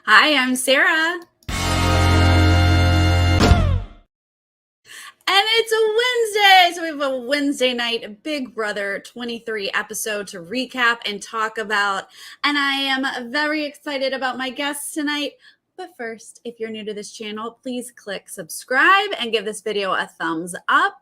Hi, I'm Sarah. And it's a Wednesday, so we have a Wednesday night Big Brother 23 episode to recap and talk about. And I am very excited about my guests tonight. But first, if you're new to this channel, please click subscribe and give this video a thumbs up.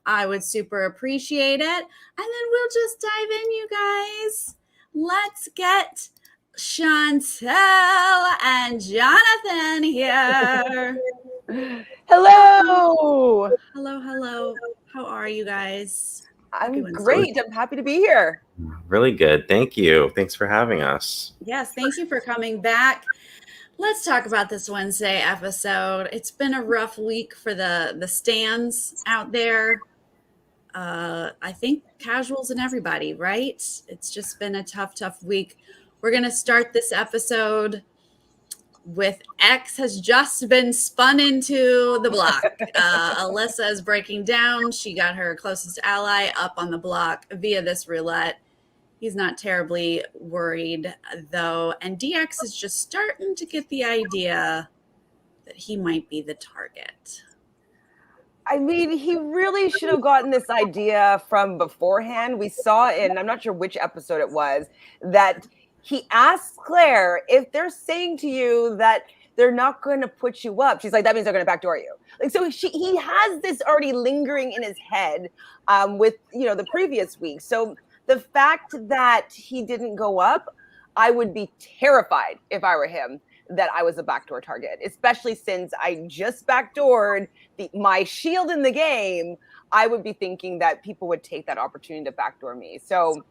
I would super appreciate it. And then we'll just dive in, you guys. Let's get Chantele and Jonathan here. Hello. Hello. How are you guys? I'm great. I'm happy to be here. Really good. Thank you. Thanks for having us. Yes, thank you for coming back. Let's talk about this Wednesday episode. It's been a rough week for the stands out there. I think casuals and everybody, right? It's just been a tough week. We're going to start this episode with X has just been spun into the block. Alyssa is breaking down. She got her closest ally up on the block via this roulette. He's not terribly worried, though. And DX is just starting to get the idea that he might be the target. I mean, he really should have gotten this idea from beforehand. We saw in, I'm not sure which episode it was, that he asked Claire if they're saying to you that they're not going to put you up. She's like, that means they're going to backdoor you. Like, so he has this already lingering in his head with, the previous week. So the fact that he didn't go up, I would be terrified if I were him that I was a backdoor target, especially since I just backdoored my shield in the game. I would be thinking that people would take that opportunity to backdoor me. So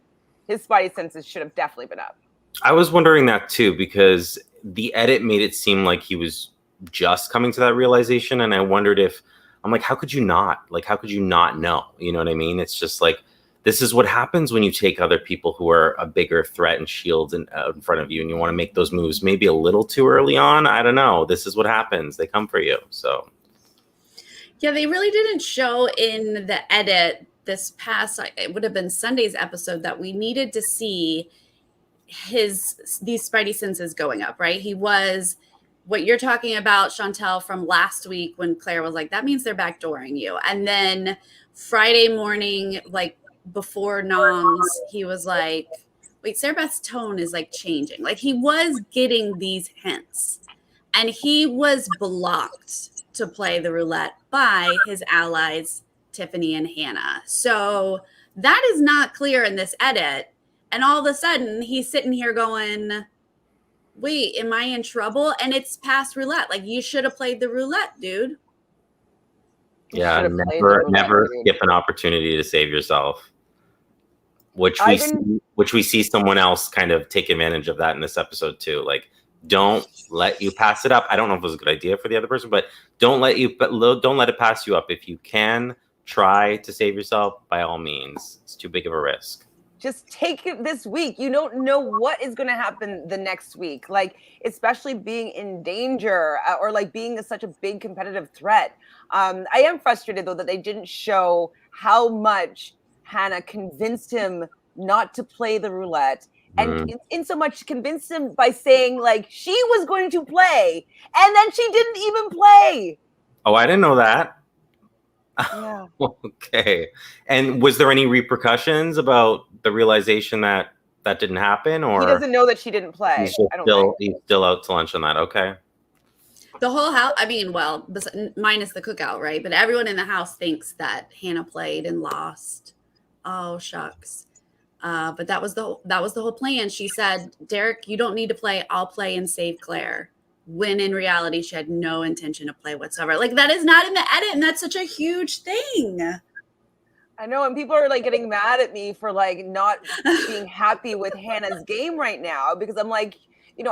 his spidey senses should have definitely been up. I was wondering that too, because the edit made it seem like he was just coming to that realization. And I wondered I'm like, how could you not? Like, how could you not know? You know what I mean? It's just like, this is what happens when you take other people who are a bigger threat and shield in front of you, and you want to make those moves maybe a little too early on. I don't know. This is what happens. They come for you. So. Yeah, they really didn't show in the edit this past, it would have been Sunday's episode, that we needed to see these spidey senses going up, right? He was what you're talking about, Chantele, from last week when Claire was like, that means they're backdooring you. And then Friday morning, like before noms, he was like, wait, Sarah Beth's tone is like changing. Like he was getting these hints, and he was blocked to play the roulette by his allies, Tiffany and Hannah. So that is not clear in this edit. And all of a sudden, he's sitting here going, wait, am I in trouble? And it's past roulette. Like, you should have played the roulette, dude. Yeah, never skip an opportunity to save yourself. Which we see someone else kind of take advantage of that in this episode too. Like, don't let you pass it up. I don't know if it was a good idea for the other person, but don't let it pass you up. If you can try to save yourself, by all means. It's too big of a risk. Just take it this week. You don't know what is going to happen the next week. Like, especially being in danger or like being such a big competitive threat. I am frustrated though that they didn't show how much Hannah convinced him not to play the roulette. And in so much convinced him by saying like she was going to play, and then she didn't even play. Oh, I didn't know that. Yeah. Okay. And was there any repercussions about the realization that didn't happen, or he doesn't know that she didn't play? He's still out to lunch on that. Okay. The whole house, I mean, well, minus the cookout, right? But everyone in the house thinks that Hannah played and lost. Oh, shucks. But that was the whole plan. She said, Derek, you don't need to play. I'll play and save Claire. When in reality, she had no intention to play whatsoever. Like, that is not in the edit, and that's such a huge thing. I know, and people are like getting mad at me for like not being happy with Hannah's game right now, because I'm like,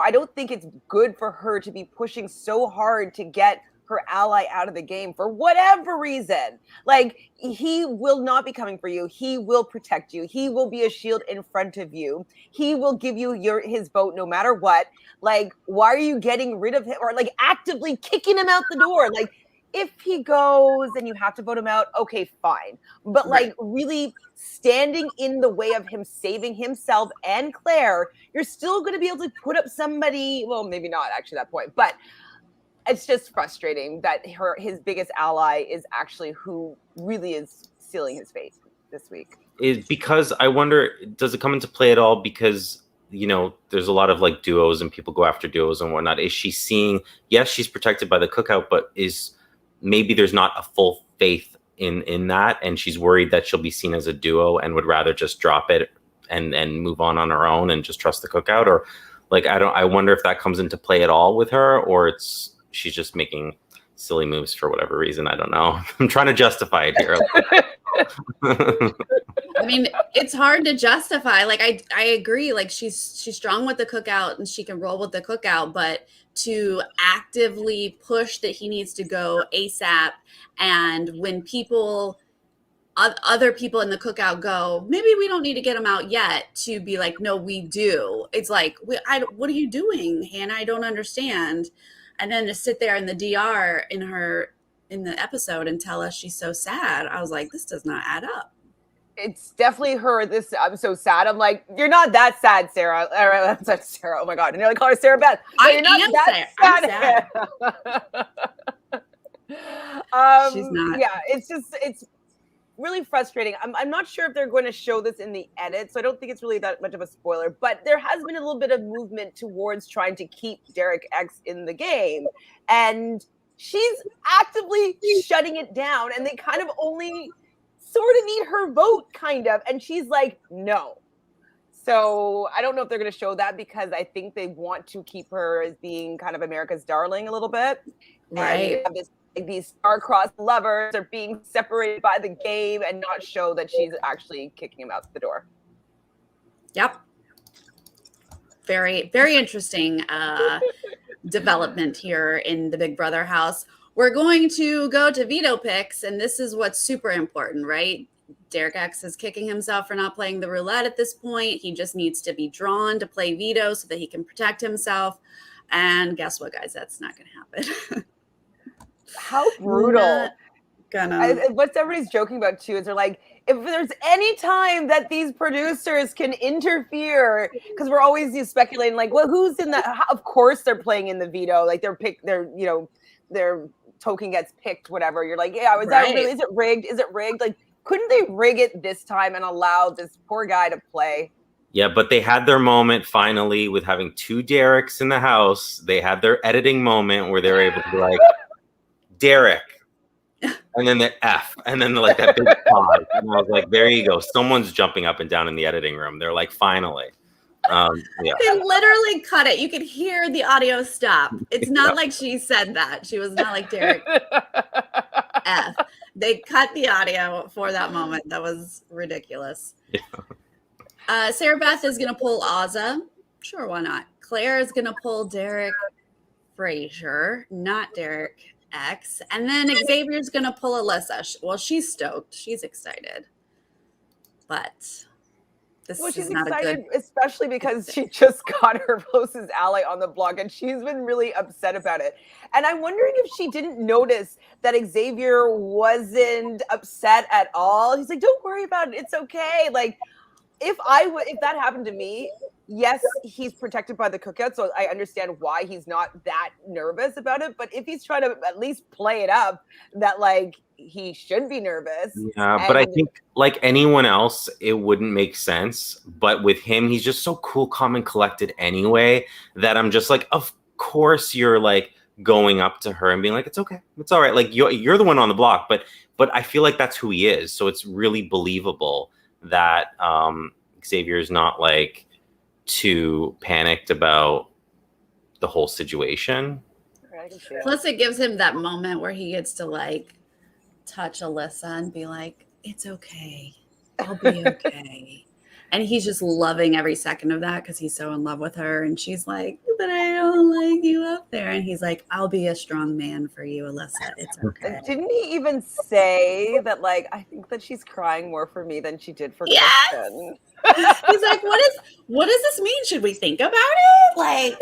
I don't think it's good for her to be pushing so hard to get her ally out of the game for whatever reason. Like, he will not be coming for you. He will protect you. He will be a shield in front of you. He will give you his vote no matter what. Like, why are you getting rid of him or like actively kicking him out the door? Like, if he goes and you have to vote him out, okay, fine. But like really standing in the way of him saving himself and Claire, you're still going to be able to put up somebody. Well, maybe not actually that point, but it's just frustrating that his biggest ally is actually who really is sealing his fate this week. Is because I wonder, does it come into play at all? Because, you know, there's a lot of like duos and people go after duos and whatnot. Is she seeing, yes, she's protected by the cookout, but is maybe there's not a full faith in that, and she's worried that she'll be seen as a duo and would rather just drop it and move on her own and just trust the cookout? Or like, I wonder if that comes into play at all with her, or she's just making silly moves for whatever reason. I don't know. I'm trying to justify it here. I mean, it's hard to justify. Like, I agree. Like, she's strong with the cookout and she can roll with the cookout, but to actively push that he needs to go ASAP, and when other people in the cookout go, maybe we don't need to get him out yet, to be like, no, we do. It's like, what are you doing, Hannah? I don't understand. And then to sit there in the DR in the episode and tell us she's so sad, I was like, this does not add up. It's definitely her. I'm so sad. I'm like, you're not that sad, Sarah. That's like Sarah. Oh my God. And you're like, call her Sarah Beth. You're not that sad. She's not. Yeah, it's really frustrating. I'm not sure if they're going to show this in the edit, so I don't think it's really that much of a spoiler, but there has been a little bit of movement towards trying to keep Derek X in the game. And she's actively shutting it down, and they kind of only sort of need her vote, kind of, and she's like, no. So I don't know if they're going to show that, because I think they want to keep her as being kind of America's darling a little bit. Right. And these star-crossed lovers are being separated by the game and not show that she's actually kicking him out the door. Yep. Very, very interesting development here in the Big Brother house. We're going to go to Veto Picks, and this is what's super important, right? Derek X is kicking himself for not playing the roulette at this point. He just needs to be drawn to play Veto so that he can protect himself. And guess what, guys? That's not going to happen. How brutal. What everybody's joking about, too, is they're like, if there's any time that these producers can interfere, because we're always speculating, like, well, who's in that? Of course they're playing in the veto. Like, their token gets picked, whatever. You're like, yeah, that really, is it rigged? Is it rigged? Like, couldn't they rig it this time and allow this poor guy to play? Yeah, but they had their moment finally with having two Dereks in the house. They had their editing moment where they were able to be like, Derek, and then the F, and then like that big pause. And I was like, there you go. Someone's jumping up and down in the editing room. They're like, finally. Yeah. They literally cut it. You could hear the audio stop. It's not like she said that. She was not like Derek F. They cut the audio for that moment. That was ridiculous. Yeah. Sarah Beth is going to pull Azza. Sure, why not? Claire is going to pull Derek Frazier, not Derek X. And then Xavier's going to pull Alyssa. Well, she's stoked. She's excited. But this is not excited, especially because she just got her closest ally on the block, and she's been really upset about it. And I'm wondering if she didn't notice that Xavier wasn't upset at all. He's like, don't worry about it. It's okay. Like, if that happened to me, yes, he's protected by the cookout, so I understand why he's not that nervous about it. But if he's trying to at least play it up, that like he should be nervous. Yeah, but I think like anyone else, it wouldn't make sense. But with him, he's just so cool, calm, and collected anyway, that I'm just like, of course you're like going up to her and being like, it's okay, it's all right. Like you're the one on the block, but I feel like that's who he is. So it's really believable that Xavier is not like too panicked about the whole situation. Plus it gives him that moment where he gets to like touch Alyssa and be like, it's okay, I'll be okay. And he's just loving every second of that because he's so in love with her. And she's like, but I don't like you up there. And he's like, I'll be a strong man for you, Alyssa. It's okay. Didn't he even say that, like, I think that she's crying more for me than she did for Kristen? He's like, what does this mean? Should we think about it? Like,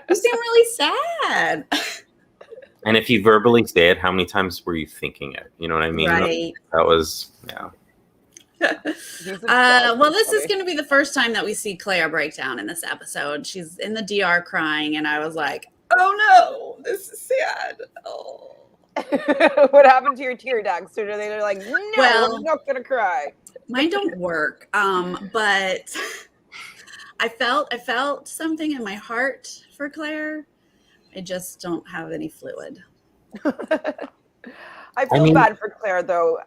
you seem really sad. And if you verbally say it, how many times were you thinking it? You know what I mean? Right. That was, yeah. Well, this is going to be the first time that we see Claire break down in this episode. She's in the DR crying, and I was like, oh no, this is sad. Oh. What happened to your tear ducts? They're like, no, I'm not going to cry. Mine don't work. But I felt something in my heart for Claire. I just don't have any fluid. I feel bad for Claire, though.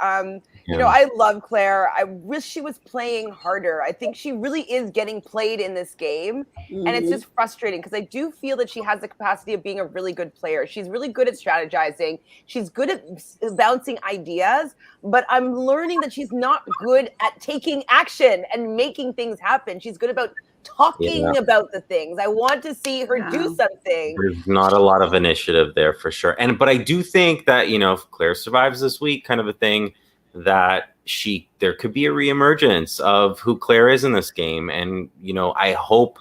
You know, I love Claire. I wish she was playing harder. I think she really is getting played in this game. And it's just frustrating because I do feel that she has the capacity of being a really good player. She's really good at strategizing. She's good at bouncing ideas. But I'm learning that she's not good at taking action and making things happen. She's good about talking about the things. I want to see her do something. There's not a lot of initiative there for sure. But I do think that, you know, if Claire survives this week, kind of a thing, that there could be a reemergence of who Claire is in this game. And, you know, I hope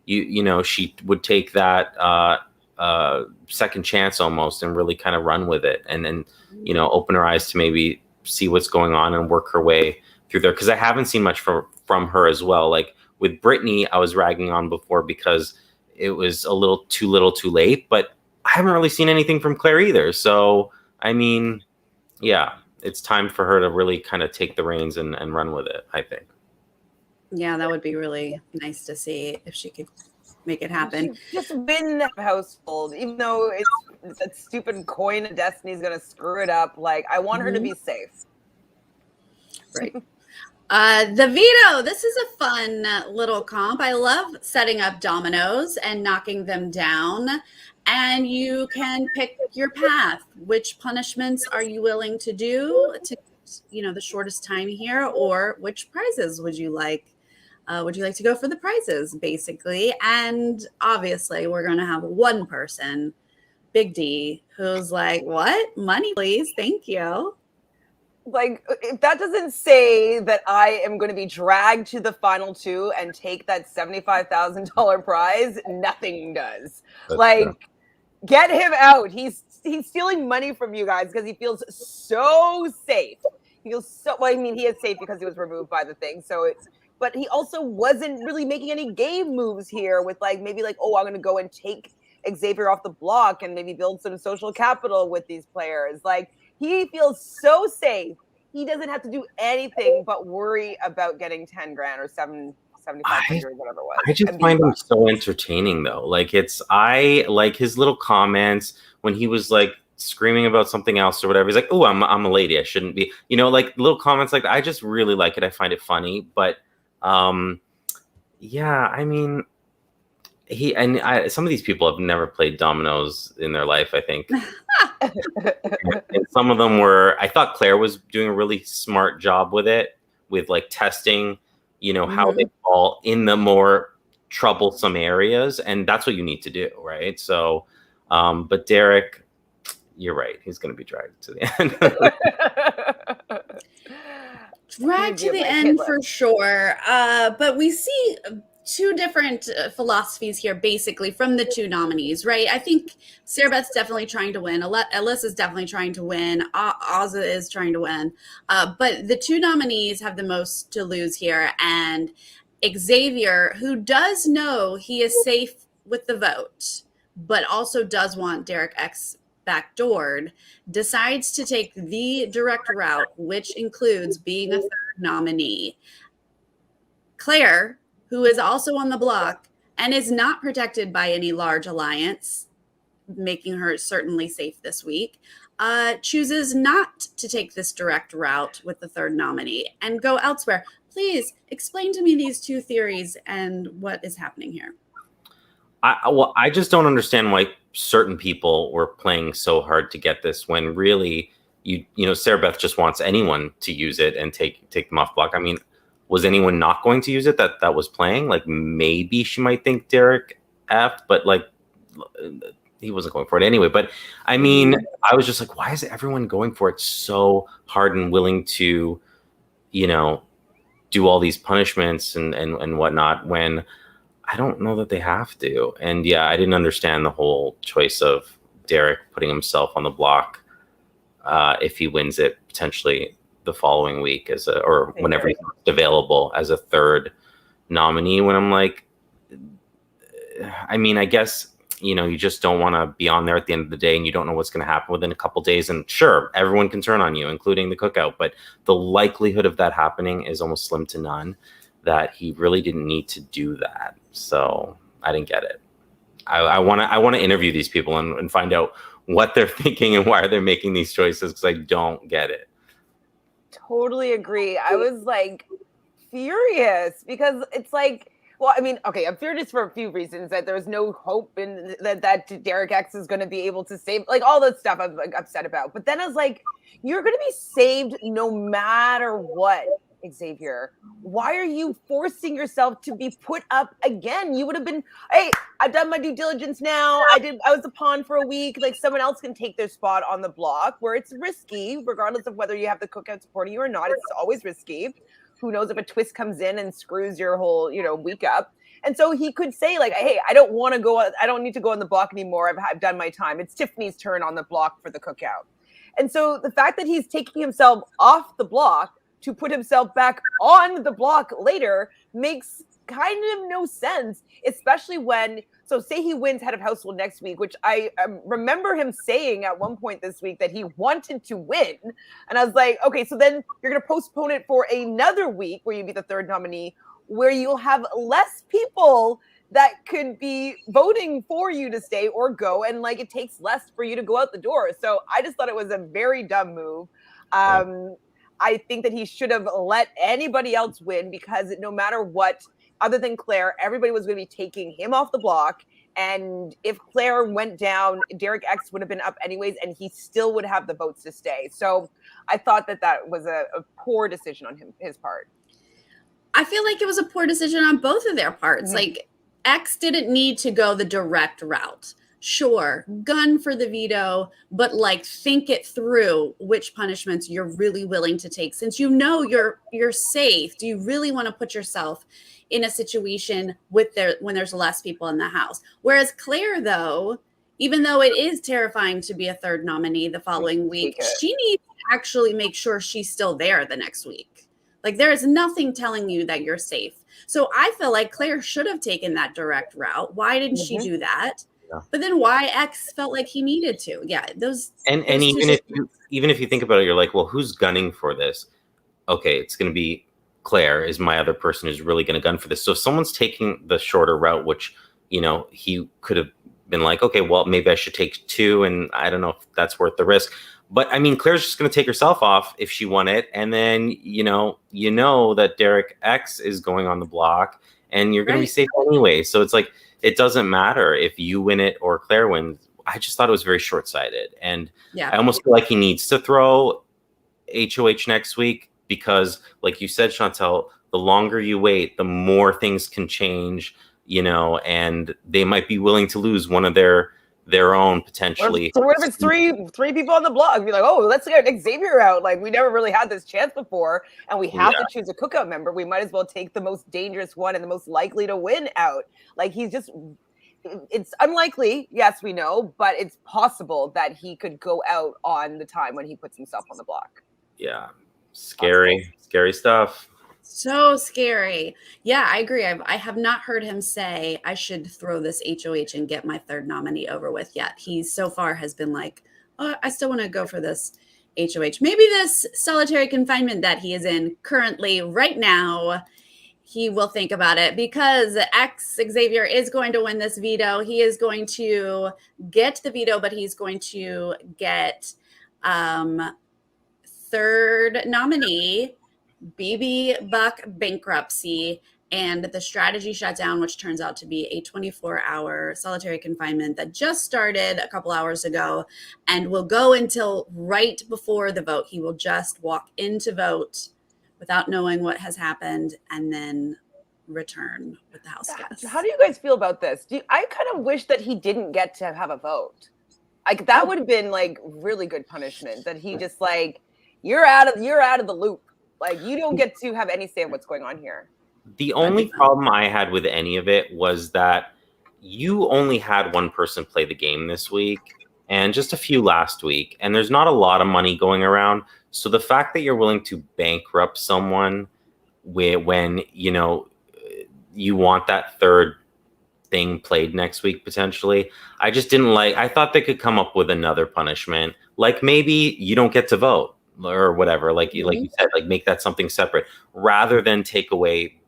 you know, she would take that second chance almost and really kind of run with it. And then, you know, open her eyes to maybe see what's going on and work her way through there. Cause I haven't seen much from her as well. Like, with Brittany, I was ragging on before because it was a little too late, but I haven't really seen anything from Claire either. So, I mean, yeah, it's time for her to really kind of take the reins and run with it, I think. Yeah, that would be really nice to see if she could make it happen. She just win the household, even though it's that stupid coin of destiny is going to screw it up. Like, I want her to be safe. Right. The veto. This is a fun little comp. I love setting up dominoes and knocking them down. And you can pick your path. Which punishments are you willing to do to, you know, the shortest time here, or which prizes would you like? Would you like to go for the prizes, basically? And obviously, we're going to have one person, Big D, who's like, "What? Money, please, thank you." Like, if that doesn't say that I am going to be dragged to the final two and take that $75,000 prize, nothing does. That's true. Get him out. He's stealing money from you guys because he feels so safe. He feels so, well, I mean, he is safe because he was removed by the thing. But he also wasn't really making any game moves here with maybe oh, I'm going to go and take Xavier off the block and maybe build some social capital with these players. He feels so safe. He doesn't have to do anything but worry about getting 10 grand or 7,500 or whatever it was. I just find him so entertaining though. I like his little comments when he was screaming about something else or whatever. He's like, "Oh, I'm a lady. I shouldn't be." You know, little comments like that. I just really like it. I find it funny. But yeah, I mean, some of these people have never played dominoes in their life, I think. And some of them I thought Claire was doing a really smart job with it, with testing, you know, how they fall in the more troublesome areas. And that's what you need to do, right? So, but Derek, you're right. He's going to be dragged to the end. Dragged to the end for sure. But we see two different philosophies here, basically, from the two nominees, right? I think Sarah Beth's definitely trying to win. Alyssa's definitely trying to win. Azza is trying to win. But the two nominees have the most to lose here. And Xavier, who does know he is safe with the vote, but also does want Derek X backdoored, decides to take the direct route, which includes being a third nominee. Claire, who is also on the block and is not protected by any large alliance, making her certainly safe this week, chooses not to take this direct route with the third nominee and go elsewhere. Please explain to me these two theories and what is happening here. I just don't understand why certain people were playing so hard to get this when really, you know, Sarah Beth just wants anyone to use it and take them off block. I mean, was anyone not going to use it that was playing? Maybe she might think Derek F, but he wasn't going for it anyway. But I mean, I was just like, why is everyone going for it so hard and willing to, you know, do all these punishments and whatnot when I don't know that they have to. And yeah, I didn't understand the whole choice of Derek putting himself on the block if he wins it potentially the following week or whenever he's available as a third nominee. When I'm like, I mean, I guess, you just don't want to be on there at the end of the day, and you don't know what's going to happen within a couple days. And sure, everyone can turn on you, including the cookout, but the likelihood of that happening is almost slim to none, that he really didn't need to do that. So I didn't get it. I want to interview these people and find out what they're thinking and why they're making these choices, because I don't get it. Totally agree. I was like furious because it's like, well, I mean, okay, I'm furious for a few reasons, that there's no hope in that Derek X is going to be able to save, like all that stuff I'm like upset about. But then I was like, you're going to be saved no matter what, Xavier. Why are you forcing yourself to be put up again? You would have been, hey, I've done my due diligence now. I was a pawn for a week. Like, someone else can take their spot on the block, where it's risky, regardless of whether you have the cookout supporting you or not. It's always risky. Who knows if a twist comes in and screws your whole, week up. And so he could say, like, hey, I don't want to go. I don't need to go on the block anymore. I've done my time. It's Tiffany's turn on the block for the cookout. And so the fact that he's taking himself off the block to put himself back on the block later makes kind of no sense, especially when, so say he wins head of household next week, which I remember him saying at one point this week that he wanted to win. And I was like, okay, so then you're going to postpone it for another week where you'd be the third nominee, where you'll have less people that could be voting for you to stay or go. And like, it takes less for you to go out the door. So I just thought it was a very dumb move. I think that he should have let anybody else win, because no matter what, other than Claire, everybody was going to be taking him off the block. And if Claire went down, Derek X would have been up anyways, and he still would have the votes to stay. So I thought that was a poor decision on his part. I feel like it was a poor decision on both of their parts. Mm-hmm. Like, X didn't need to go the direct route. Sure, gun for the veto, but like, think it through which punishments you're really willing to take. Since you're safe, do you really want to put yourself in a situation when there's less people in the house? Whereas Claire, though, even though it is terrifying to be a third nominee the following week, she needs to actually make sure she's still there the next week. Like, there is nothing telling you that you're safe. So I feel like Claire should have taken that direct route. Why didn't she do that? Yeah. But then why X felt like he needed to? Yeah, those. And even if you think about it, you're like, well, who's gunning for this? Okay, it's going to be Claire is my other person who's really going to gun for this. So if someone's taking the shorter route, which he could have been like, okay, well, maybe I should take two, and I don't know if that's worth the risk. But I mean, Claire's just going to take herself off if she won it, and then that Derek X is going on the block, and you're going to be safe anyway. So it's like, it doesn't matter if you win it or Claire wins. I just thought it was very short-sighted. And I almost feel like he needs to throw HOH next week, because like you said, Chantele, the longer you wait, the more things can change, and they might be willing to lose one of their own potentially. So what if it's three people on the block? Be like, oh, let's get Xavier out. Like, we never really had this chance before, and we have to choose a cookout member. We might as well take the most dangerous one and the most likely to win out. Like, it's unlikely, yes, we know, but it's possible that he could go out on the time when he puts himself on the block. Yeah. Scary stuff. So scary. Yeah, I agree. I have not heard him say I should throw this HOH and get my third nominee over with yet. He so far has been like, oh, I still want to go for this HOH. Maybe this solitary confinement that he is in currently right now, he will think about it, because Xavier is going to win this veto. He is going to get the veto, but he's going to get third nominee, BB Buck bankruptcy, and the strategy shutdown, which turns out to be a 24-hour solitary confinement that just started a couple hours ago and will go until right before the vote. He will just walk into vote without knowing what has happened, and then return with the house guests. How do you guys feel about this? I kind of wish that he didn't get to have a vote. Like, that would have been like really good punishment, that he just like, you're out of the loop. Like, you don't get to have any say of what's going on here. The only problem I had with any of it was that you only had one person play the game this week, and just a few last week. And there's not a lot of money going around. So the fact that you're willing to bankrupt someone when you know you want that third thing played next week potentially, I just didn't like. I thought they could come up with another punishment, like maybe you don't get to vote or whatever, like you said, like make that something separate rather than take away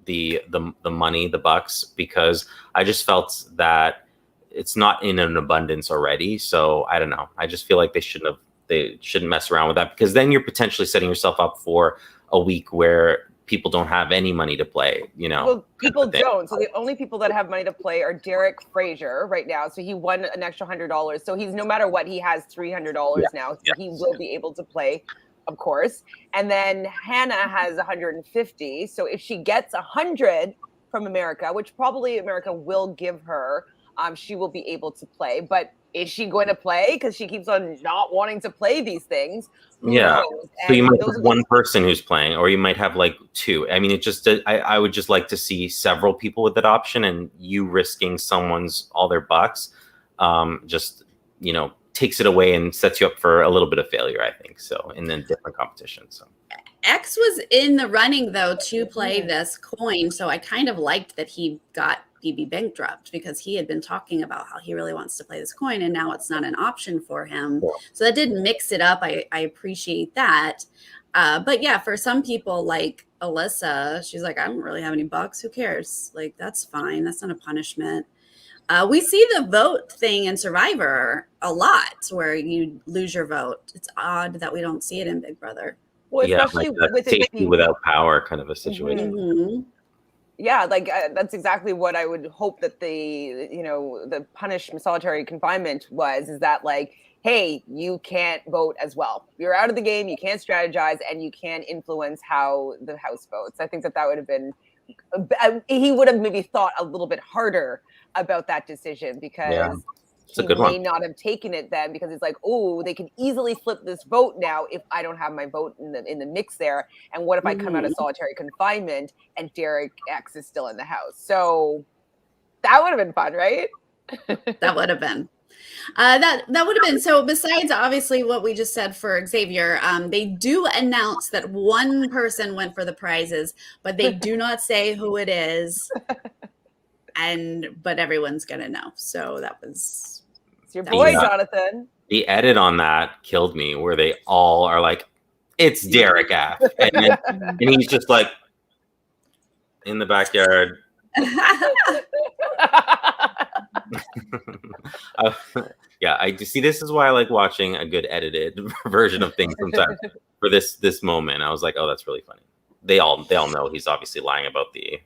the money, the bucks, because I just felt that it's not in an abundance already. So I don't know. I just feel like they shouldn't mess around with that, because then you're potentially setting yourself up for a week where people don't have any money to play, you know. Well, people don't. So the only people that have money to play are Derek Frazier right now. So he won an extra $100. So he's, no matter what, he has $300 now. So he will be able to play, of course. And then Hannah has 150. So if she gets 100 from America, which probably America will give her, she will be able to play. But is she going to play? Because she keeps on not wanting to play these things. Yeah. So you might have one person who's playing, or you might have like two. I mean, it just, I would just like to see several people with that option, and you risking someone's all their bucks just, you know, takes it away and sets you up for a little bit of failure, I think. So, and then different competitions. So. X was in the running though to play this coin. So I kind of liked that he got BB bankrupt, because he had been talking about how he really wants to play this coin, and now it's not an option for him. So that did mix it up. I appreciate that. But yeah, for some people like Alyssa, she's like, I don't really have any bucks. Who cares? Like, that's fine. That's not a punishment. We see the vote thing in Survivor a lot, where you lose your vote. It's odd that we don't see it in Big Brother. Well, especially like with safety without power kind of a situation. Mm-hmm. Yeah, like that's exactly what I would hope that the punishment, solitary confinement is that, like, hey, you can't vote as well. You're out of the game. You can't strategize, and you can't influence how the house votes. I think that would have been, he would have maybe thought a little bit harder about that decision, because he may not have taken it then, because it's like, oh, they can easily flip this vote now if I don't have my vote in the mix there. And what if I come out of solitary confinement and Derek X is still in the house? So that would have been fun, right? That would have been. That would have been. So besides obviously what we just said for Xavier, they do announce that one person went for the prizes, but they do not say who it is. But everyone's gonna know. So that was, it's your boy, Jonathan. The edit on that killed me, where they all are like, it's Derek F. And he's just like in the backyard. Yeah, I see. This is why I like watching a good edited version of things sometimes. For this moment, I was like, oh, that's really funny. They all know he's obviously lying about the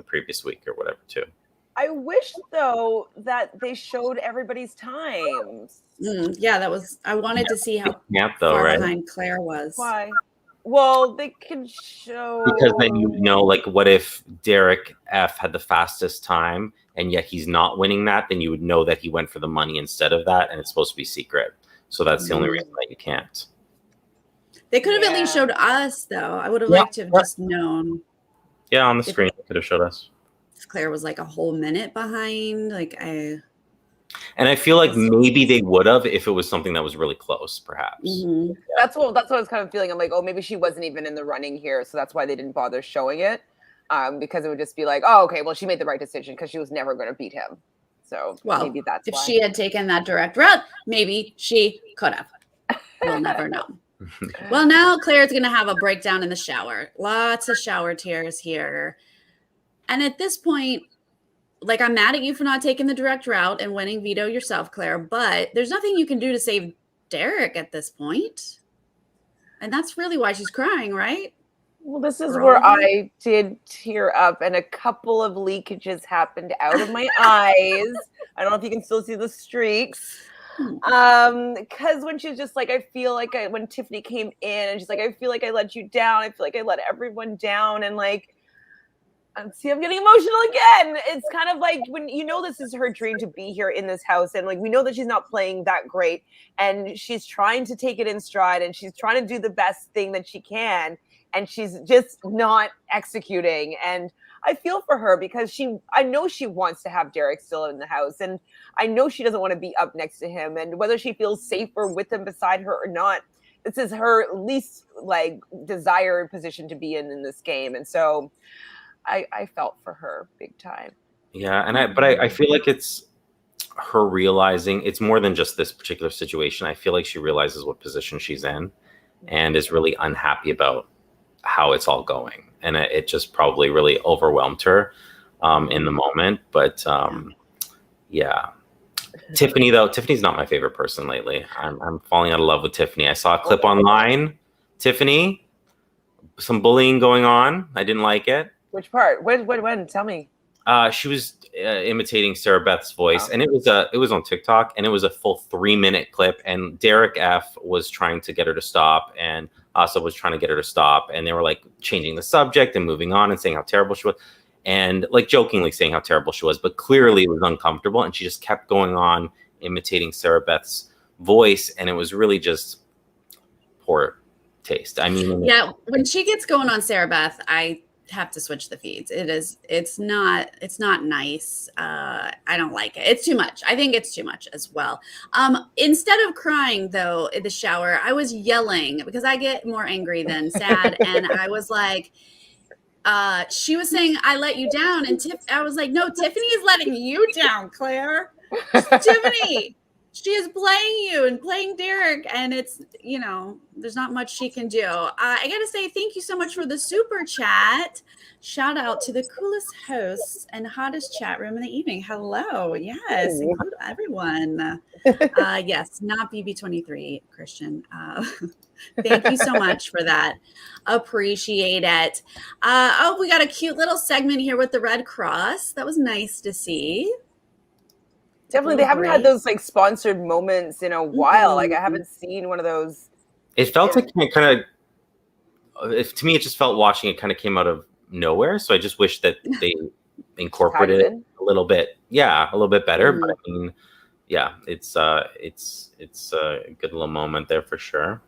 previous week or whatever too. I wish though that they showed everybody's times. Yeah, that was. I wanted to see how far behind Claire was. Why? Well, they can show, because then you know, like, what if Derek F had the fastest time and yet he's not winning that? Then you would know that he went for the money instead of that, and it's supposed to be secret. So that's the only reason that you can't. They could have at least showed us, though. I would have liked to have just known. Yeah, on the screen they could have showed us. Claire was like a whole minute behind. And I feel like maybe they would have if it was something that was really close, perhaps. Mm-hmm. Yeah. That's what I was kind of feeling. I'm like, oh, maybe she wasn't even in the running here, so that's why they didn't bother showing it. Because it would just be like, oh, okay, well, she made the right decision because she was never going to beat him. So maybe that's if why. She had taken that direct route, maybe she could have. We'll never know. Well, now Claire's going to have a breakdown in the shower. Lots of shower tears here. And at this point, like, I'm mad at you for not taking the direct route and winning veto yourself, Claire, but there's nothing you can do to save Derek at this point. And that's really why she's crying, right? Well, this is where I did tear up, and a couple of leakages happened out of my eyes. I don't know if you can still see the streaks. Because when she's just like, I feel like when Tiffany came in and she's like, I feel like I let you down. I feel like I let everyone down. And like, see, I'm getting emotional again. It's kind of like when you know this is her dream to be here in this house, and like we know that she's not playing that great, and she's trying to take it in stride, and she's trying to do the best thing that she can. and she's just not executing. And I feel for her because I know she wants to have Derek still in the house, and I know she doesn't want to be up next to him, and whether she feels safer with him beside her or not, this is her least like desired position to be in this game. And so I felt for her big time. Yeah, and I feel like it's her realizing it's more than just this particular situation. I feel like she realizes what position she's in and is really unhappy about how it's all going. And it just probably really overwhelmed her in the moment. But yeah. Tiffany, though, Tiffany's not my favorite person lately. I'm falling out of love with Tiffany. I saw a clip online. Tiffany, some bullying going on. I didn't like it. Which part? When? Tell me. She was imitating Sarah Beth's voice, and it was on TikTok, and it was a full 3-minute clip. And Derek F was trying to get her to stop, and Asa was trying to get her to stop, and they were like changing the subject and moving on and saying how terrible she was, and like jokingly saying how terrible she was, but clearly it was uncomfortable, and she just kept going on imitating Sarah Beth's voice, and it was really just poor taste. I mean, yeah, when she gets going on Sarah Beth, I have to switch the feeds. It's not nice. I don't like it. It's too much. I think it's too much as well. Instead of crying though in the shower, I was yelling because I get more angry than sad. And I was like, she was saying, I let you down. And I was like, no, Tiffany is letting you down, Claire. Tiffany, she is playing you and playing Derek, and it's, there's not much she can do. I gotta say thank you so much for the super chat. Shout out to the coolest hosts and hottest chat room in the evening. Hello. Yes, include everyone. Yes, not BB23, Christian. Thank you so much for that. Appreciate it. We got a cute little segment here with the Red Cross. That was nice to see. Definitely, they haven't had those like sponsored moments in a while. Like I haven't seen one of those. It felt like kind of. To me, it just felt watching it kind of came out of nowhere. So I just wish that they incorporated it a little bit. Yeah, a little bit better. But I mean, yeah, it's a good little moment there for sure.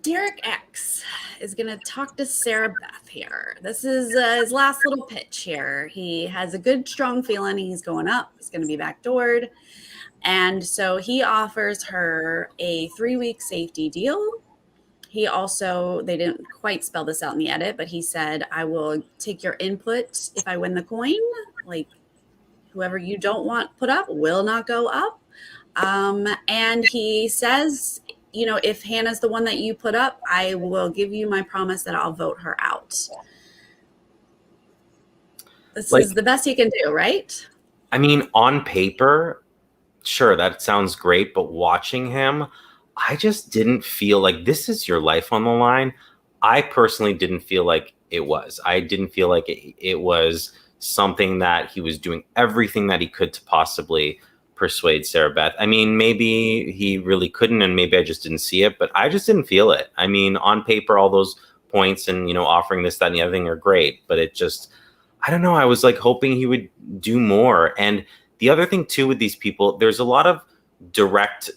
Derek X is going to talk to Sarah Beth here. This is his last little pitch here. He has a good, strong feeling he's going up. He's going to be backdoored. And so he offers her a 3-week safety deal. He also, they didn't quite spell this out in the edit, but he said, I will take your input if I win the coin. Like, whoever you don't want put up will not go up. And he says, if Hannah's the one that you put up, I will give you my promise that I'll vote her out. This is the best he can do, right? I mean, on paper, sure, that sounds great. But watching him, I just didn't feel like this is your life on the line. I personally didn't feel like it was. I didn't feel like it was something that he was doing everything that he could to possibly persuade Sarah Beth. I mean, maybe he really couldn't, and maybe I just didn't see it, but I just didn't feel it. I mean, on paper, all those points and, offering this, that, and the other thing are great, but it just, I don't know. I was like hoping he would do more. And the other thing too, with these people, there's a lot of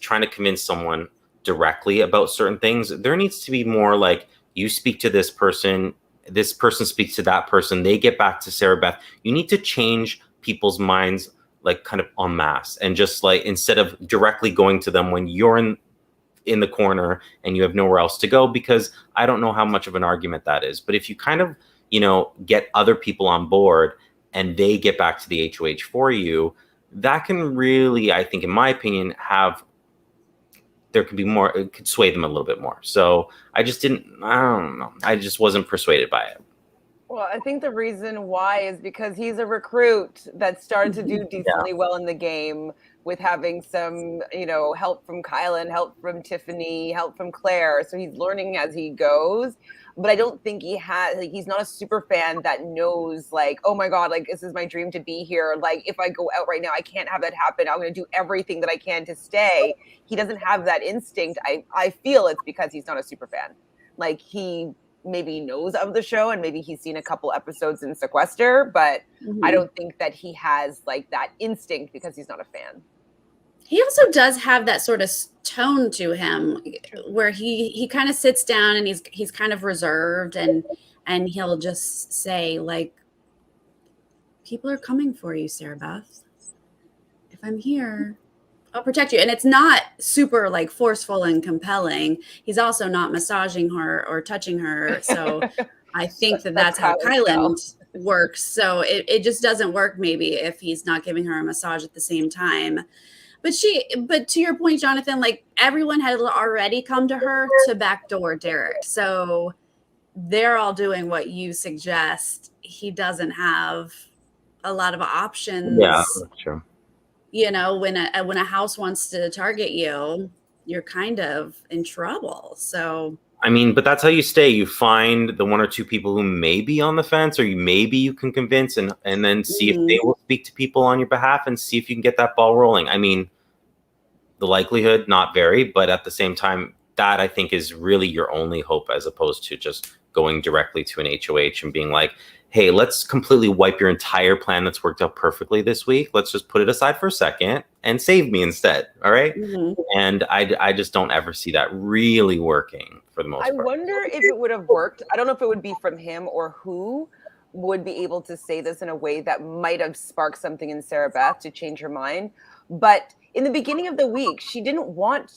trying to convince someone directly about certain things. There needs to be more like, you speak to this person speaks to that person, they get back to Sarah Beth. You need to change people's minds like kind of en masse, and just like instead of directly going to them when you're in the corner and you have nowhere else to go, because I don't know how much of an argument that is. But if you kind of, get other people on board and they get back to the HOH for you, that can really, I think, in my opinion, there could be more, it could sway them a little bit more. So I don't know. I just wasn't persuaded by it. Well, I think the reason why is because he's a recruit that started to do decently well in the game with having some, help from Kylan, help from Tiffany, help from Claire. So he's learning as he goes. But I don't think he's not a super fan that knows like, oh my God, like this is my dream to be here. Like if I go out right now, I can't have that happen. I'm going to do everything that I can to stay. He doesn't have that instinct. I feel it's because he's not a super fan. Like he maybe knows of the show and maybe he's seen a couple episodes in Sequester, but I don't think that he has like that instinct because he's not a fan. He also does have that sort of tone to him where he kind of sits down and he's kind of reserved and he'll just say, like, people are coming for you, Sarah Beth. If I'm here, I'll protect you. And it's not super like forceful and compelling. He's also not massaging her or touching her. So I think that's how Kyland works. So it just doesn't work maybe if he's not giving her a massage at the same time. But to your point, Jonathan, like everyone had already come to her to backdoor Derek. So they're all doing what you suggest. He doesn't have a lot of options. Yeah, that's true. You know, when a house wants to target you, you're kind of in trouble. So I mean, but that's how you stay. You find the one or two people who may be on the fence, or maybe you can convince and then see if they will speak to people on your behalf and see if you can get that ball rolling. I mean, the likelihood, not very, but at the same time, that I think is really your only hope, as opposed to just going directly to an HOH and being like, hey, let's completely wipe your entire plan that's worked out perfectly this week. Let's just put it aside for a second and save me instead. All right. And I just don't ever see that really working for the most part. I wonder if it would have worked. I don't know if it would be from him or who would be able to say this in a way that might have sparked something in Sarah Beth to change her mind. But in the beginning of the week, she didn't want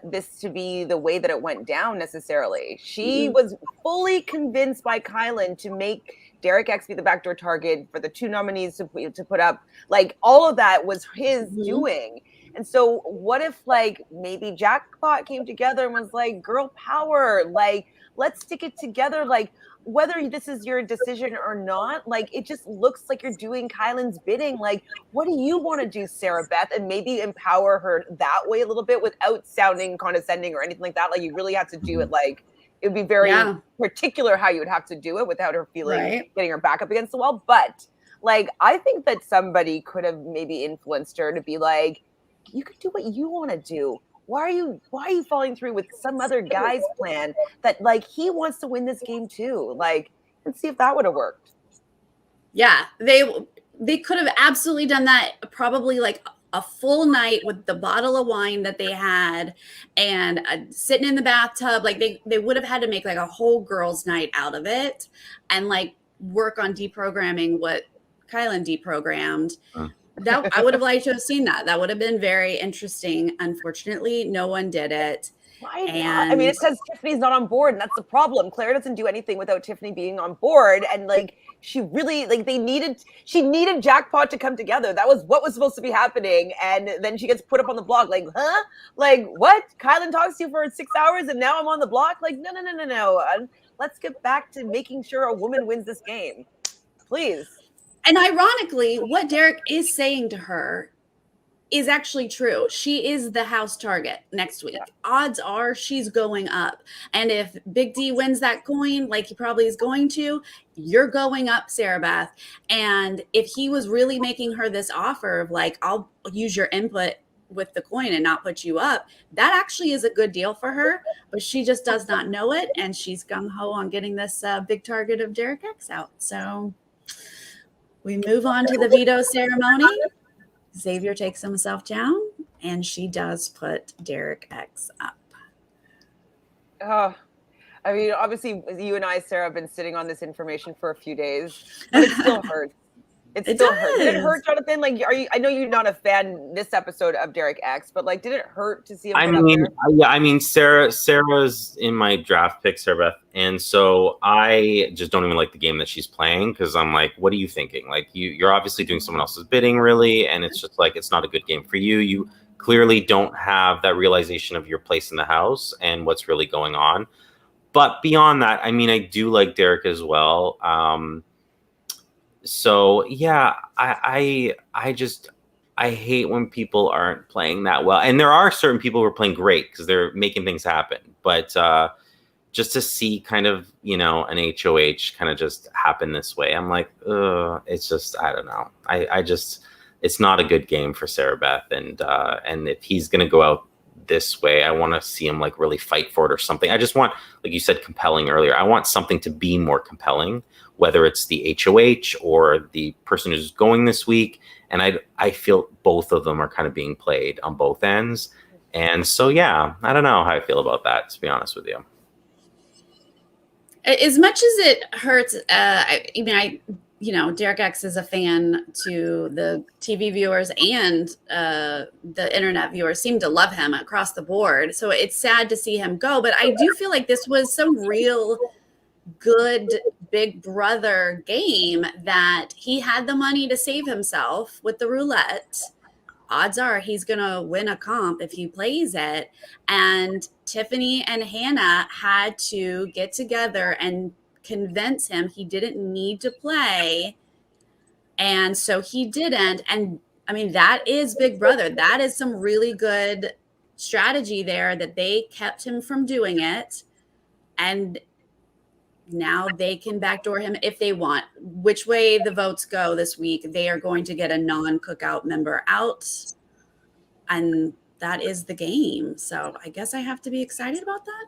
this to be the way that it went down necessarily. She was fully convinced by Kyland to make Derek X be the backdoor target, for the two nominees to put up. Like, all of that was his doing. And so what if, like, maybe Jackpot came together and was like, girl power, like, let's stick it together. Like, whether this is your decision or not, like, it just looks like you're doing Kyland's bidding. Like, what do you want to do, Sarah Beth? And maybe empower her that way a little bit without sounding condescending or anything like that. Like, you really have to do it. Like, it would be very particular how you would have to do it without her feeling, getting her back up against the wall. But, like, I think that somebody could have maybe influenced her to be like, you could do what you want to do. Why are you following through with some other guy's plan that, like, he wants to win this game too? Like, let's see if that would have worked. Yeah, they could have absolutely done that. Probably like a full night with the bottle of wine that they had and sitting in the bathtub. Like they would have had to make like a whole girls' night out of it and like work on deprogramming what Kyland deprogrammed. That I would have liked to have seen that. That would have been very interesting. Unfortunately, no one did it. Why not? I mean, it's because Tiffany's not on board, and that's the problem. Claire doesn't do anything without Tiffany being on board, and like she really she needed Jackpot to come together. That was what was supposed to be happening, and then she gets put up on the block. Like, huh? Like, what? Kyland talks to you for 6 hours, and now I'm on the block. Like, no. Let's get back to making sure a woman wins this game, please. And ironically, what Derek is saying to her is actually true. She is the house target next week. Odds are she's going up. And if Big D wins that coin, like he probably is going to, you're going up, Sarah Beth. And if he was really making her this offer of like, I'll use your input with the coin and not put you up, that actually is a good deal for her. But she just does not know it. And she's gung-ho on getting this big target of Derek X out. So we move on to the veto ceremony. Xavier takes himself down, and she does put Derek X up. I mean, obviously, you and I, Sarah, have been sitting on this information for a few days, but it still hurts. It still hurts. Did it hurt, Jonathan? Like, I know you're not a fan this episode of Derek X, but like, did it hurt to see him? I mean, Sarah's in my draft pick, Sarah Beth, and so I just don't even like the game that she's playing because I'm like, what are you thinking? Like, you're obviously doing someone else's bidding, really, and it's just like it's not a good game for you. You clearly don't have that realization of your place in the house and what's really going on. But beyond that, I mean, I do like Derek as well. So yeah, I hate when people aren't playing that well. And there are certain people who are playing great because they're making things happen. But just to see kind of, an HOH kind of just happen this way, I'm like, it's just, I don't know. I just, it's not a good game for Sarah Beth. And if he's going to go out this way. I want to see him like really fight for it or something. I just want, like you said, compelling earlier. I want something to be more compelling, whether it's the HOH or the person who's going this week. And I feel both of them are kind of being played on both ends. And so, yeah, I don't know how I feel about that, to be honest with you. As much as it hurts, Derek X is a fan to the TV viewers, and the internet viewers seem to love him across the board. So it's sad to see him go. But I do feel like this was some real good Big Brother game, that he had the money to save himself with the roulette. Odds are he's going to win a comp if he plays it. And Tiffany and Hannah had to get together and convince him he didn't need to play. And so he didn't. And I mean, that is Big Brother. That is some really good strategy there, that they kept him from doing it. And now they can backdoor him if they want. Which way the votes go this week, they are going to get a non-cookout member out. And that is the game. So I guess I have to be excited about that.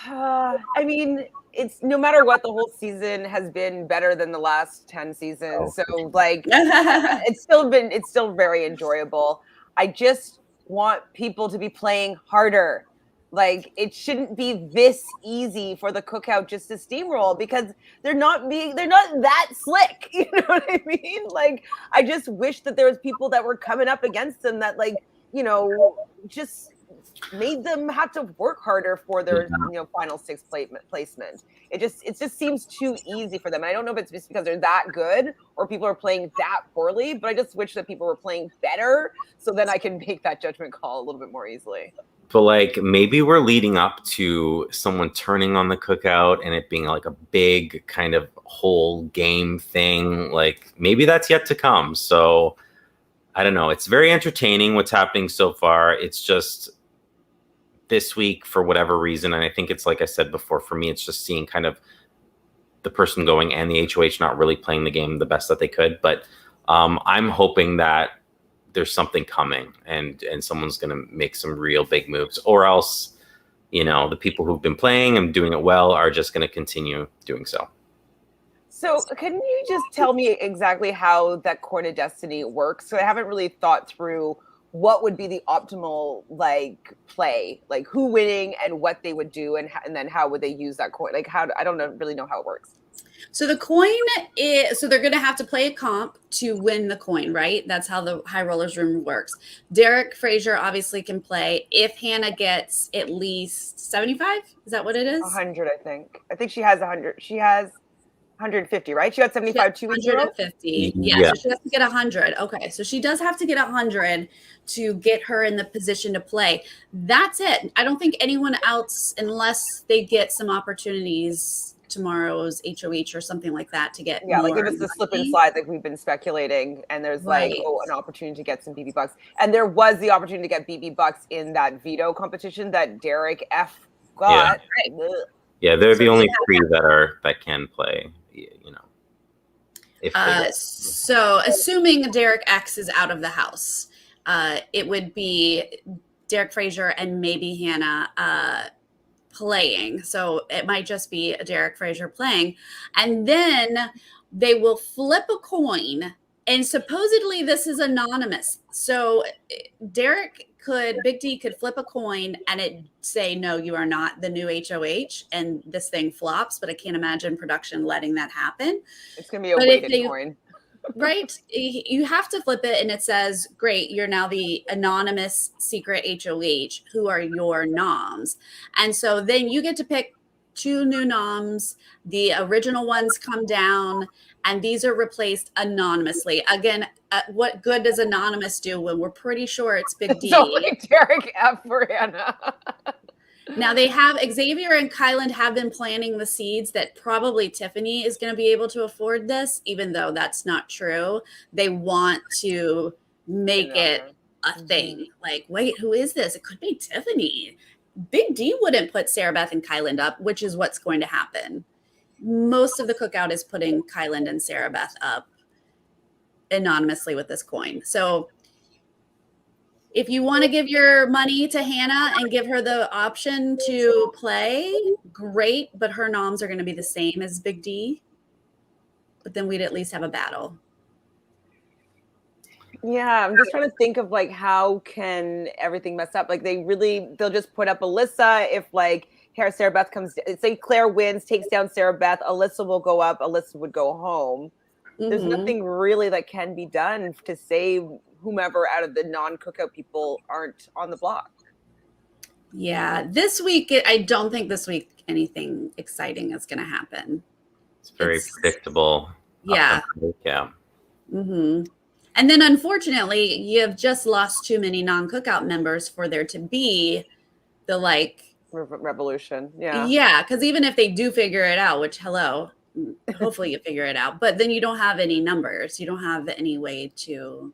I mean, it's no matter what, the whole season has been better than the last 10 seasons. So like it's still very enjoyable. I just want people to be playing harder. Like, it shouldn't be this easy for the cookout just to steamroll, because they're not that slick. You know what I mean? Like, I just wish that there was people that were coming up against them that, like, just made them have to work harder for their final six placement. It just seems too easy for them. And I don't know if it's just because they're that good or people are playing that poorly, but I just wish that people were playing better, so then I can make that judgment call a little bit more easily. But like, maybe we're leading up to someone turning on the cookout and it being like a big kind of whole game thing. Like, maybe that's yet to come. So I don't know. It's very entertaining what's happening so far. It's just this week, for whatever reason, and I think it's, like I said before, for me, it's just seeing kind of the person going and the HOH not really playing the game the best that they could. But I'm hoping that there's something coming and someone's going to make some real big moves, or else, the people who've been playing and doing it well are just going to continue doing so. So can you just tell me exactly how that Coin of Destiny works? So I haven't really thought through what would be the optimal play, like who winning and what they would do, and then how would they use that coin? Like, I don't really know how it works. So the coin is, so they're going to have to play a comp to win the coin, right? That's how the High Rollers room works. Derek Frazier obviously can play if Hannah gets at least 75. Is that what it is? 100, I think. I think she has 100. She has 150, right? She got 75 2 weeks ago. 150. Yeah, so she has to get 100. Okay, so she does have to get 100 to get her in the position to play. That's it. I don't think anyone else, unless they get some opportunities tomorrow's HOH or something like that, to get like if it's the slip and slide like we've been speculating, and there's an opportunity to get some BB bucks, and there was the opportunity to get BB bucks in that veto competition that Derek F got. Yeah, they're the only three that can play. So assuming Derek X is out of the house, it would be Derek Frazier and maybe Hannah playing. So it might just be Derek Frazier playing. And then they will flip a coin. And supposedly this is anonymous. So Big D could flip a coin and it say, no, you are not the new HOH. And this thing flops, but I can't imagine production letting that happen. It's going to be a weighted coin. Right? You have to flip it and it says, great, you're now the anonymous secret HOH. Who are your noms? And so then you get to pick 2 new noms. The original ones come down and these are replaced anonymously. Again, what good does anonymous do when we're pretty sure it's Big D? So like Derek F for Hannah. Now they have Xavier and Kyland have been planting the seeds that probably Tiffany is going to be able to afford this, even though that's not true. They want to make it a thing. Like, wait, who is this? It could be Tiffany. Big D wouldn't put Sarah Beth and Kyland up, which is what's going to happen. Most of the cookout is putting Kyland and Sarah Beth up anonymously with this coin. So If you want to give your money to Hannah and give her the option to play, great, but her noms are going to be the same as Big D. But then we'd at least have a battle. Yeah, I'm just trying to think of like how can everything mess up? Like they'll just put up Alyssa if like Sarah Beth comes, say Claire wins, takes down Sarah Beth, Alyssa will go up, Alyssa would go home. There's nothing really that can be done to save whomever out of the non-cookout people aren't on the block. Yeah, this week, I don't think this week anything exciting is going to happen. It's very predictable. Yeah. Yeah. Mm-hmm. And then unfortunately, you've just lost too many non-cookout members for there to be the like revolution. Yeah. Yeah, because even if they do figure it out, which hopefully you figure it out, but then you don't have any numbers. You don't have any way to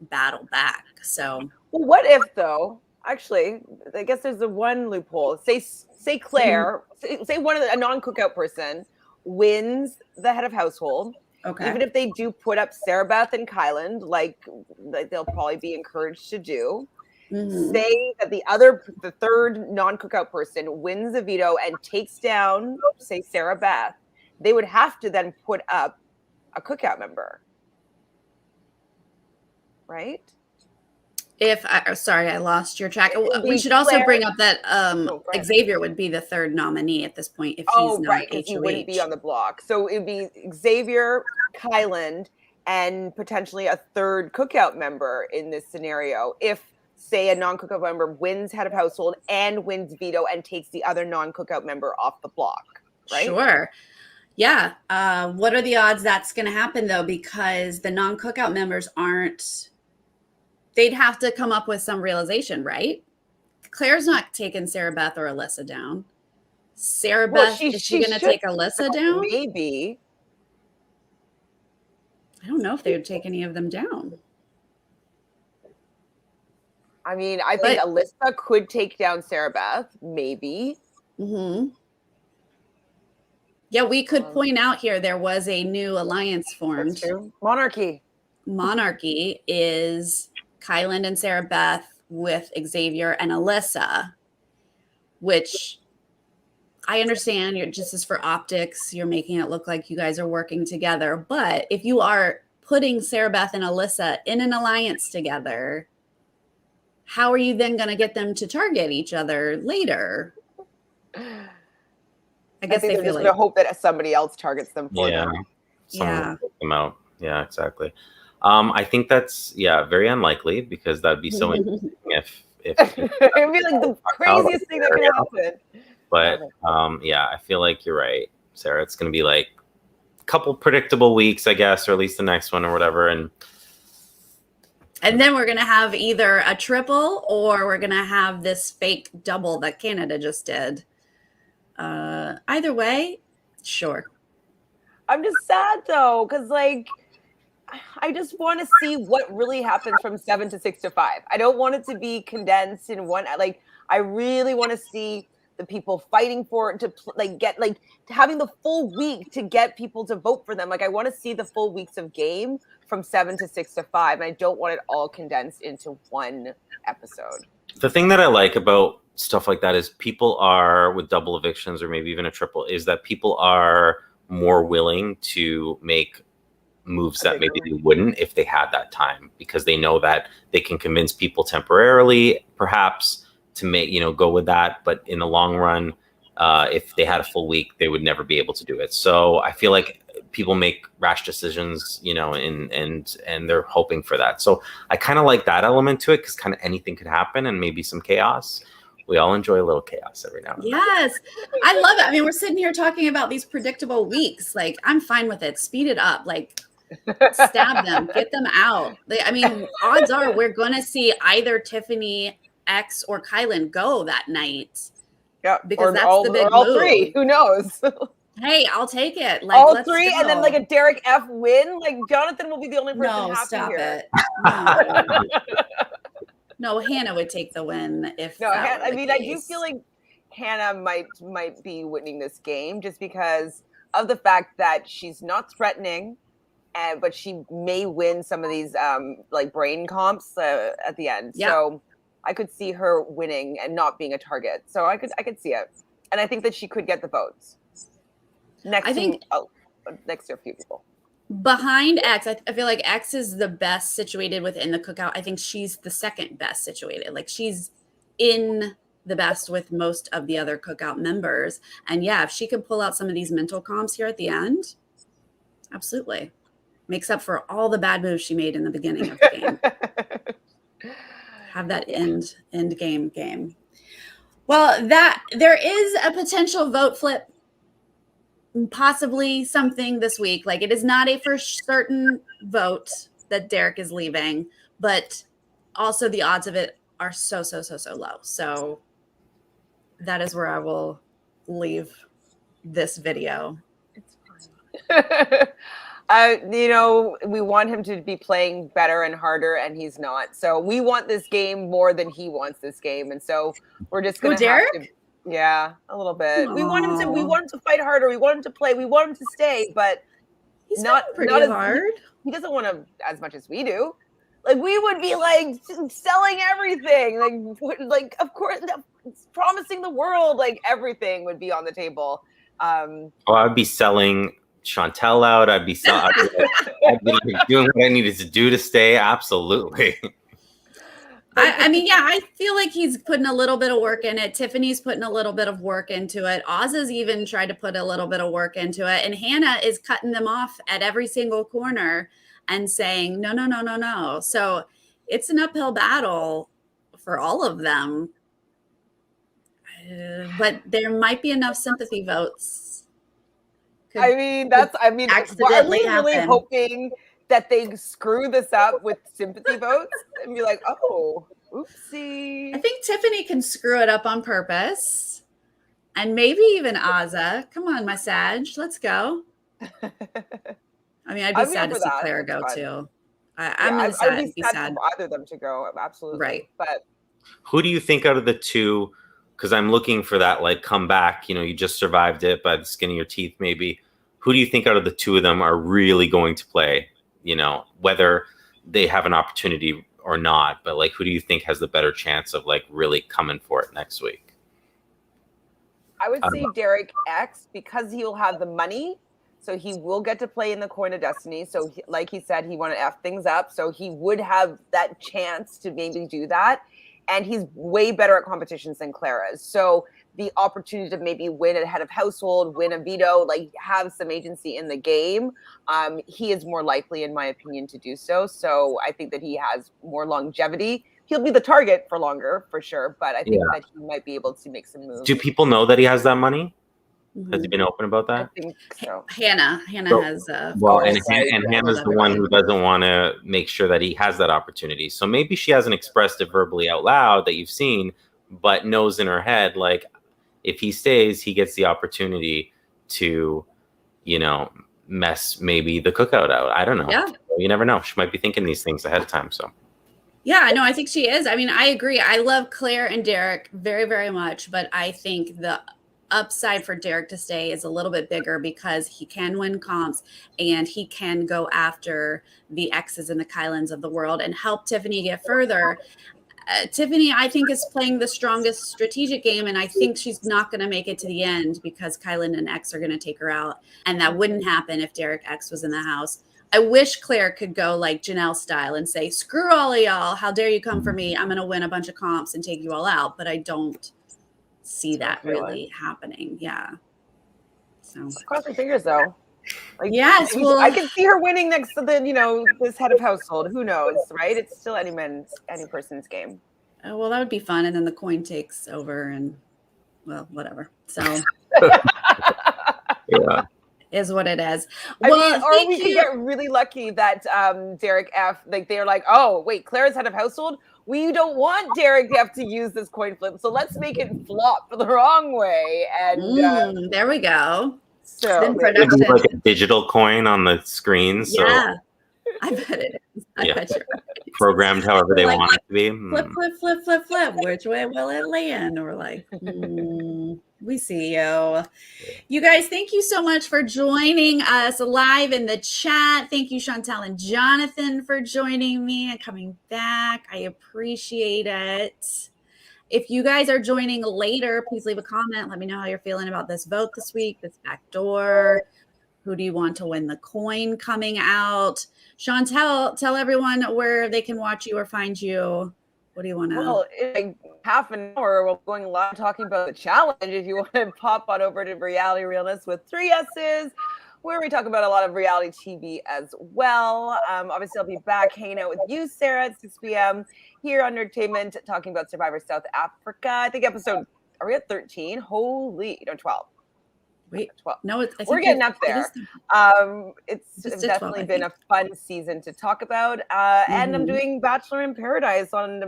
battle back. So well, what if though? Actually, I guess there's the one loophole. Say Claire, say a non-cookout person wins the head of household. Okay. Even if they do put up Sarah Beth and Kyland, like they'll probably be encouraged to do. Say that the third non-cookout person wins the veto and takes down, say, Sarah Beth, they would have to then put up a cookout member, right? Sorry, I lost your track. We should also bring up that Xavier would be the third nominee at this point if he's not HOH. He wouldn't be on the block. So it would be Xavier, Kyland, and potentially a third cookout member in this scenario. If, say, a non-cookout member wins head of household and wins veto and takes the other non-cookout member off the block, right? Sure. Yeah. What are the odds that's going to happen, though? Because the non-cookout members they'd have to come up with some realization, right? Claire's not taking Sarah Beth or Alyssa down. Sarah Beth, is she going to take Alyssa down? Maybe. I don't know if they would take any of them down. I mean, I think Alyssa could take down Sarah Beth, maybe. Mm-hmm. Yeah, we could point out here there was a new alliance formed. That's true. Monarchy. Monarchy is Kyland and Sarah Beth with Xavier and Alyssa, which I understand just as for optics, you're making it look like you guys are working together. But if you are putting Sarah Beth and Alyssa in an alliance together, how are you then going to get them to target each other later? I guess they feel like hope that somebody else targets them for them. Someone will take them out. Yeah, exactly. I think that's very unlikely because that'd be so interesting if it'd be like the craziest thing that could happen. But I feel like you're right, Sarah. It's going to be like a couple predictable weeks, I guess, or at least the next one or whatever, and then we're going to have either a triple or we're going to have this fake double that Canada just did. Either way, sure. I'm just sad though, because like I just want to see what really happens from 7 to 6 to 5. I don't want it to be condensed in one. Like I really want to see the people fighting for it to get having the full week to get people to vote for them. Like I want to see the full weeks of game from 7 to 6 to 5, and I don't want it all condensed into one episode. The thing that I like about stuff like that is people are with double evictions or maybe even a triple is that people are more willing to make moves that maybe they wouldn't if they had that time, because they know that they can convince people temporarily perhaps to make go with that, but in the long run if they had a full week they would never be able to do it. So I feel like people make rash decisions and they're hoping for that. So I kind of like that element to it because kind of anything could happen and maybe some chaos. We all enjoy a little chaos every now and then. Yes, I love it. I mean, we're sitting here talking about these predictable weeks. Like, I'm fine with it. Speed it up. Like, stab them, get them out. I mean, odds are we're going to see either Tiffany, X, or Kyland go that night. Yeah, because that's the big all move. Three. Who knows? Hey, I'll take it. Like, all three, go. And then like a Derek F win. Like Jonathan will be the only person happy stop here. It. No, Hannah would take the win if. No, I mean, I do feel like Hannah might be winning this game just because of the fact that she's not threatening. but she may win some of these like brain comps at the end. Yeah. So I could see her winning and not being a target. So I could see it, and I think that she could get the votes next to a few people. Behind X, I feel like X is the best situated within the cookout. I think she's the second best situated. Like she's in the best with most of the other cookout members. And yeah, if she could pull out some of these mental comps here at the end, absolutely. Makes up for all the bad moves she made in the beginning of the game. Have that end game. Well, there is a potential vote flip, possibly something this week. Like it is not a for certain vote that Derek is leaving, but also the odds of it are so low. So that is where I will leave this video. It's fine. We want him to be playing better and harder, and he's not. So we want this game more than he wants this game, and so we're just going to have to. Yeah, a little bit. Aww. We want him to fight harder. We want him to play. We want him to stay, but he's not pretty hard. He doesn't want to as much as we do. Like we would be like selling everything. Like of course, promising the world. Like everything would be on the table. I'd be selling Chantele out. I'd be doing what I needed to do to stay. Absolutely. I mean, yeah, I feel like he's putting a little bit of work in it. Tiffany's putting a little bit of work into it. Oz has even tried to put a little bit of work into it. And Hannah is cutting them off at every single corner and saying, no. So it's an uphill battle for all of them. But there might be enough sympathy votes. Are we really hoping that they screw this up with sympathy votes and be like, oh, oopsie. I think Tiffany can screw it up on purpose. And maybe even Azza. Come on, my Sag. Let's go. I mean, I'd be sad to see Claire go too. I'd be sad for either of them to go. Absolutely. Right. But who do you think out of the two, because I'm looking for that like comeback, you just survived it by the skin of your teeth maybe. Who do you think out of the two of them are really going to play? Whether they have an opportunity or not, but like, who do you think has the better chance of like really coming for it next week? I would say Derek X, because he'll have the money. So he will get to play in the Coin of Destiny. So like he said, he wanted to F things up. So he would have that chance to maybe do that. And he's way better at competitions than Clara is. So the opportunity to maybe win a head of household, win a veto, like have some agency in the game, he is more likely, in my opinion, to do so. So I think that he has more longevity. He'll be the target for longer, for sure. But I think that he might be able to make some moves. Do people know that he has that money? Has he been open about that? I think so. Hannah has. And Hannah's the one who doesn't want to make sure that he has that opportunity. So maybe she hasn't expressed it verbally out loud that you've seen, but knows in her head, like, if he stays, he gets the opportunity to, mess maybe the cookout out. I don't know. Yeah. You never know. She might be thinking these things ahead of time. So. Yeah, no, I think she is. I mean, I agree. I love Claire and Derek very, very much, but I think the upside for Derek to stay is a little bit bigger because he can win comps and he can go after the X's and the Kylans of the world and help Tiffany get further. Tiffany, I think, is playing the strongest strategic game, and I think she's not going to make it to the end because Kylan and X are going to take her out, and that wouldn't happen if Derek X was in the house. I wish Claire could go like Janelle style and say, screw all of y'all. How dare you come for me? I'm going to win a bunch of comps and take you all out, but I don't see that really happening. Yeah. So cross your fingers though. Like, yes, well, I can see her winning next to the this head of household. Who knows, right? It's still any person's game. Oh, well, that would be fun, and then the coin takes over, and well, whatever. So yeah, is what it is. Or we could get really lucky that Derek F. Like they're like, oh wait, Claire's head of household. We don't want Derek F. to use this coin flip, so let's make it flop the wrong way. And there we go. So production, like a digital coin on the screen. So yeah, I bet it is. I bet you're right. Programmed however they want it to be. Flip. Which way will it land? Or like, We see you. You guys, thank you so much for joining us live in the chat. Thank you, Chantele and Jonathan, for joining me and coming back. I appreciate it. If you guys are joining later, please leave a comment. Let me know how you're feeling about this vote this week, this backdoor. Who do you want to win the coin coming out? Chantele, tell everyone where they can watch you or find you. What do you want to? Well, in like half an hour, we're going live talking about the challenge. If you want to pop on over to Reality Realnesss with 3 S's, where we talk about a lot of reality TV as well. Obviously, I'll be back hanging out with you, Sarah, at 6 p.m. here on Nerdtainment, talking about Survivor South Africa. I think are we at 13? Holy, 12. Wait, 12. No, we're getting up there. It's definitely been a fun season to talk about. And I'm doing Bachelor in Paradise on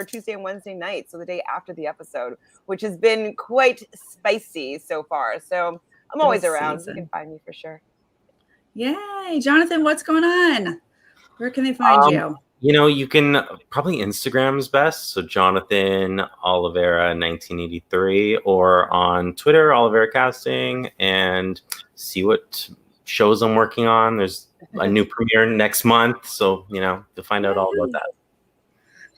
Tuesday and Wednesday night, so the day after the episode, which has been quite spicy so far. So I'm always around. You can find me for sure. Yay. Jonathan, what's going on? Where can they find you? You can probably Instagram's best. So Jonathan Oliveira 1983, or on Twitter, Oliveira Casting, and see what shows I'm working on. There's a new premiere next month. So, to find out all about that.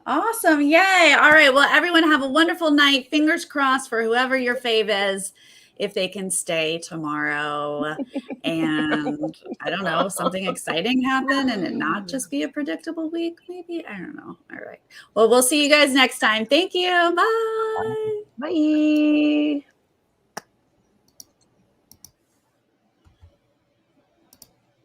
Awesome. Yay. All right. Well, everyone have a wonderful night. Fingers crossed for whoever your fave is, if they can stay tomorrow. And I don't know, something exciting happen and it not just be a predictable week, maybe. I don't know. All right. Well, we'll see you guys next time. Thank you. Bye. Bye.